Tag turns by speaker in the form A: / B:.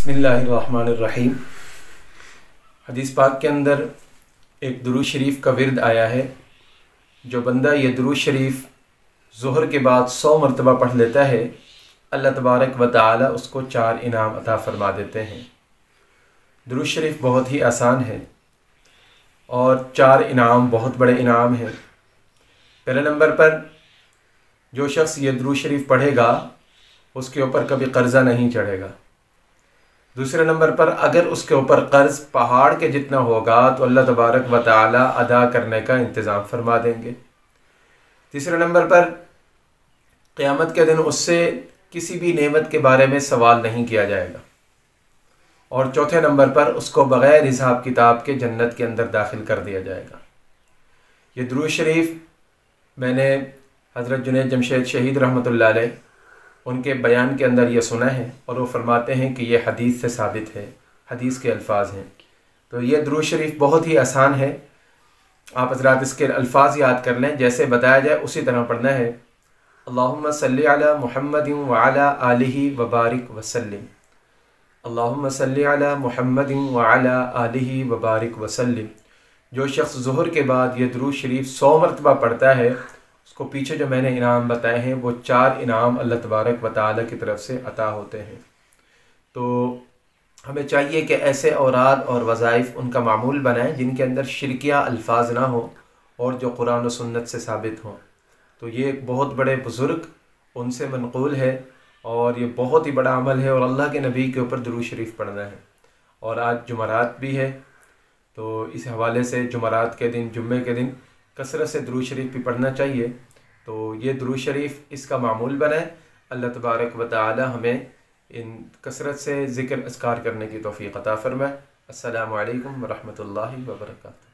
A: बिस्मिल्लाहिर्रहमानिर्रहीम। हदीस पाक के अंदर एक दुरूद शरीफ का विर्द आया है। जो बंदा ये दुरूद शरीफ ज़ुहर के बाद 100 मरतबा पढ़ लेता है, अल्लाह तबारक व तआला उसको 4 इनाम अता फरमा देते हैं। दुरूद शरीफ बहुत ही आसान है और 4 इनाम बहुत बड़े इनाम हैं। पहले नंबर पर जो शख्स ये दुरूद शरीफ पढ़ेगा उसके ऊपर कभी कर्ज़ा नहीं चढ़ेगा। दूसरे नंबर पर अगर उसके ऊपर कर्ज़ पहाड़ के जितना होगा तो अल्लाह तबारक व तआला अदा करने का इंतज़ाम फरमा देंगे। तीसरे नंबर पर क़यामत के दिन उससे किसी भी नेमत के बारे में सवाल नहीं किया जाएगा। और चौथे नंबर पर उसको बग़ैर हिसाब किताब के जन्नत के अंदर दाखिल कर दिया जाएगा। ये दुरूद शरीफ मैंने हज़रत जुनैद जमशेद शहीद रहमतुल्लाह अलैह उनके बयान के अंदर ये सुना है और वो फरमाते हैं कि ये हदीस से साबित है, हदीस के अल्फाज हैं। तो ये दुरूद शरीफ बहुत ही आसान है। आप हज़रात इसके अल्फाज याद कर लें, जैसे बताया जाए उसी तरह पढ़ना है। अल्लाहुम्मा सल्ली अला मुहम्मदिन व अला आलिहि व बारिक वसल्लिम। अल्लाहुम्मा सल्ली अला मुहम्मदिन व अला आलिहि व बारिक वसल्लिम। जो शख्स ज़ुहर के बाद ये दुरूद शरीफ 100 मरतबा पढ़ता है, उसको पीछे जो मैंने इनाम बताए हैं वो 4 इनाम अल्लाह तबारक व तआला की तरफ से अता होते हैं। तो हमें चाहिए कि ऐसे औराद और वज़ाइफ उनका मामूल बनाएं जिनके अंदर शिरकिया अल्फाज ना हो और जो कुरान और सुन्नत से साबित हों। तो ये एक बहुत बड़े बुज़ुर्ग उनसे मनक़ूल है और ये बहुत ही बड़ा अमल है और अल्लाह के नबी के ऊपर दुरूद शरीफ पढ़ना है। और आज जुमरात भी है, तो इस हवाले से जुमरात के दिन, जुम्मे के दिन कसरत से दुरूद शरीफ भी पढ़ना चाहिए। तो ये दुरूद शरीफ इसका मामूल बनाए। अल्लाह तबारक व तआला हमें इन कसरत से ज़िक्र अस्कार करने की तौफ़ीक़ अता फ़रमाए। अस्सलामु अलैकुम व रहमतुल्लाहि व बरकातुहू।